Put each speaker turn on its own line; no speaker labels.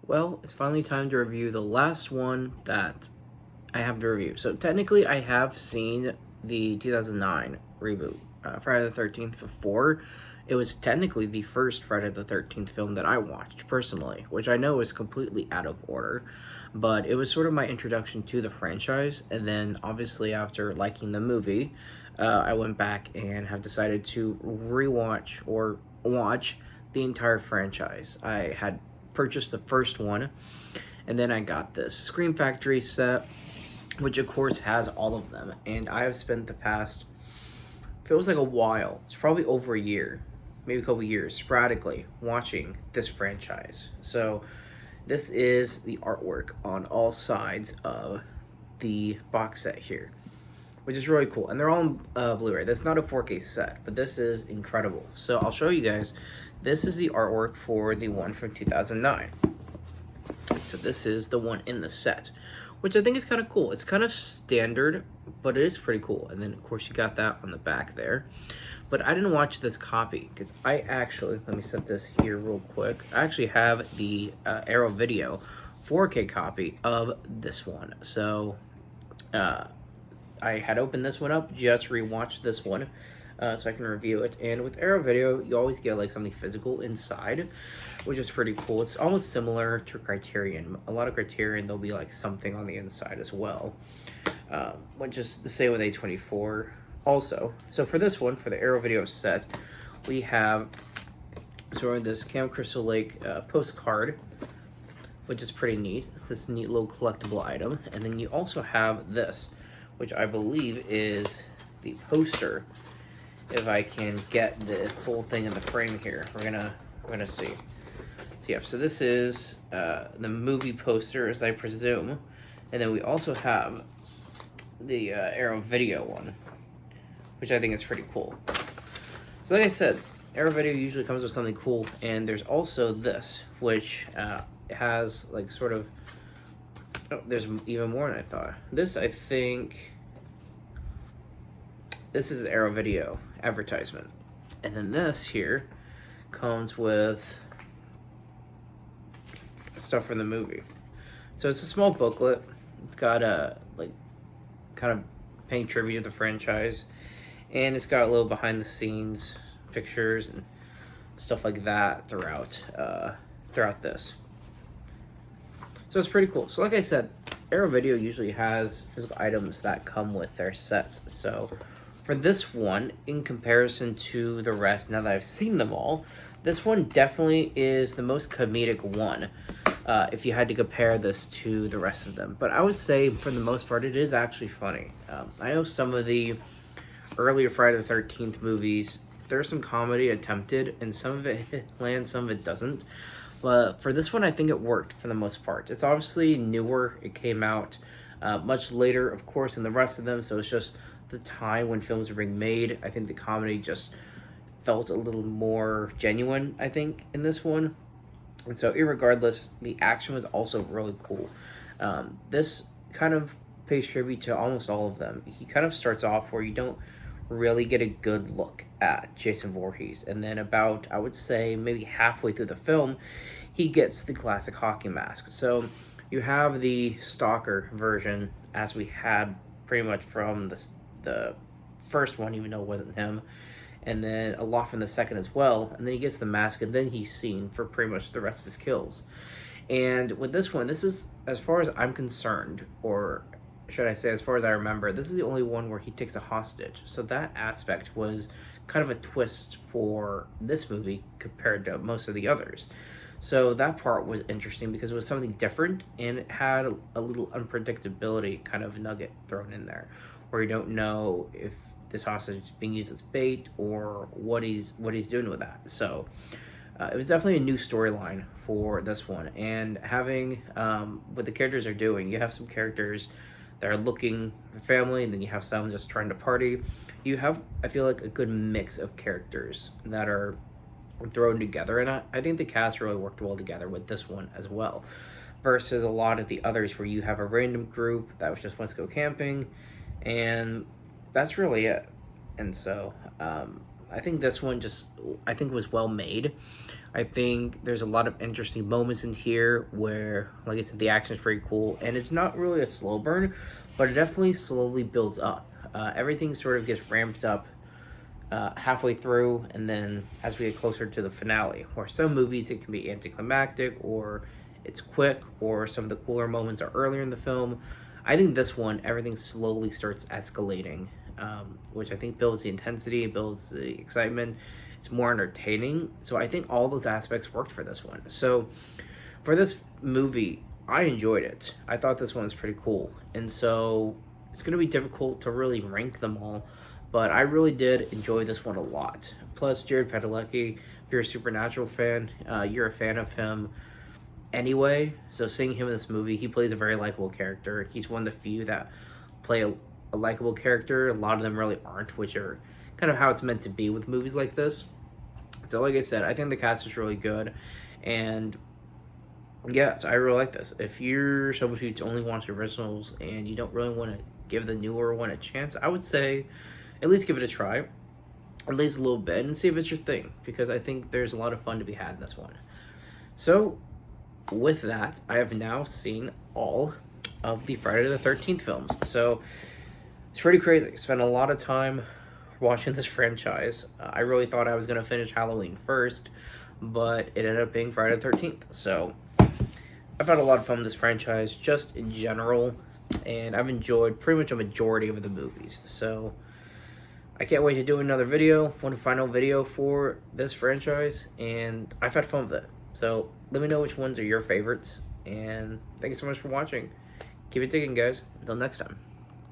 Well, it's finally time to review the last one that I have to review. So technically, I have seen the 2009 reboot, Friday the 13th, before. It was technically the first Friday the 13th film that I watched personally, which I know is completely out of order, but it was sort of my introduction to the franchise. And then, obviously, after liking the movie, I went back and have decided to rewatch or watch the entire franchise. I had purchased the first one, and then I got this Scream Factory set, which of course has all of them. And I have spent the past, feels like a while, it's probably over a year, maybe a couple years, sporadically watching this franchise. So this is the artwork on all sides of the box set here, which is really cool. And they're all on Blu-ray. That's not a 4K set, but this is incredible. So I'll show you guys. This is the artwork for the one from 2009. So this is the one in the set, which I think is kind of cool. It's kind of standard, but it is pretty cool. And then, of course, you got that on the back there. But I didn't watch this copy because I actually, let me set this here real quick. I actually have the Arrow Video 4K copy of this one. So I had opened this one up, just rewatched this one, so I can review it. And with Arrow Video, you always get like something physical inside, which is pretty cool. It's almost similar to Criterion. A lot of Criterion, there'll be like something on the inside as well, which is the same with A24 also. So for this one, for the Arrow Video set, we have sort of this Camp Crystal Lake postcard, which is pretty neat. It's this neat little collectible item. And then you also have this, which I believe is the poster. If I can get the full thing in the frame here, we're gonna see. So yeah, so this is the movie poster, as I presume, and then we also have the Arrow Video one, which I think is pretty cool. So like I said, Arrow Video usually comes with something cool, and there's also this, which has like sort of, oh, there's even more than I thought. This, I think, this is Arrow Video advertisement. And then this here comes with stuff from the movie. So it's a small booklet. It's got a, like, kind of paying tribute to the franchise. And it's got a little behind the scenes pictures and stuff like that throughout this. So it's pretty cool. So like I said, Arrow Video usually has physical items that come with their sets. So for this one, in comparison to the rest, now that I've seen them all, this one definitely is the most comedic one, if you had to compare this to the rest of them. But I would say, for the most part, it is actually funny. I know some of the earlier Friday the 13th movies, there's some comedy attempted, and some of it lands, some of it doesn't. But for this one, I think it worked for the most part. It's obviously newer. It came out much later, of course, than the rest of them, so it's just the time when films were being made. I think the comedy just felt a little more genuine, I think, in this one. And so, irregardless, the action was also really cool. This kind of pays tribute to almost all of them. He kind of starts off where you don't really get a good look at Jason Voorhees. And then about, I would say, maybe halfway through the film, he gets the classic hockey mask. So you have the Stalker version, as we had pretty much from the first one, even though it wasn't him. And then a lot from the second as well. And then he gets the mask, and then he's seen for pretty much the rest of his kills. And with this one, this is, as far as I'm concerned, or should I say, as far as I remember, this is the only one where he takes a hostage. So that aspect was kind of a twist for this movie compared to most of the others. So that part was interesting because it was something different, and it had a little unpredictability kind of nugget thrown in there, where you don't know if this hostage is being used as bait or what he's doing with that. So it was definitely a new storyline for this one, and having what the characters are doing, you have some characters that are looking for family, and then you have some just trying to party. You have, I feel like, a good mix of characters that are thrown together, and I think the cast really worked well together with this one as well, versus a lot of the others where you have a random group that was just wants to go camping, and that's really it. And so I think this one just, I think, was well made. I think there's a lot of interesting moments in here where, like I said, the action is pretty cool, and it's not really a slow burn, but it definitely slowly builds up. Everything sort of gets ramped up halfway through, and then as we get closer to the finale, where some movies it can be anticlimactic, or it's quick, or some of the cooler moments are earlier in the film. I think this one, everything slowly starts escalating, which I think builds the intensity, builds the excitement. It's more entertaining. So I think all those aspects worked for this one. So for this movie, I enjoyed it. I thought this one was pretty cool. And so it's going to be difficult to really rank them all, but I really did enjoy this one a lot. Plus, Jared Padalecki, if you're a Supernatural fan, you're a fan of him anyway. So seeing him in this movie, he plays a very likable character. He's one of the few that play a likable character. A lot of them really aren't, which are kind of how it's meant to be with movies like this. So like I said, I think the cast is really good, and yeah, so I really like this. If you're someone who only wants originals and you don't really want to give the newer one a chance, I would say at least give it a try, at least a little bit, and see if it's your thing, because I think there's a lot of fun to be had in this one. So with that, I have now seen all of the Friday the 13th films. So it's pretty crazy. Spent a lot of time watching this franchise. I really thought I was going to finish Halloween first, but it ended up being Friday the 13th. So I've had a lot of fun with this franchise just in general, and I've enjoyed pretty much a majority of the movies. So I can't wait to do another video, one final video for this franchise, and I've had fun with it. So let me know which ones are your favorites, and thank you so much for watching. Keep it digging, guys. Until next time.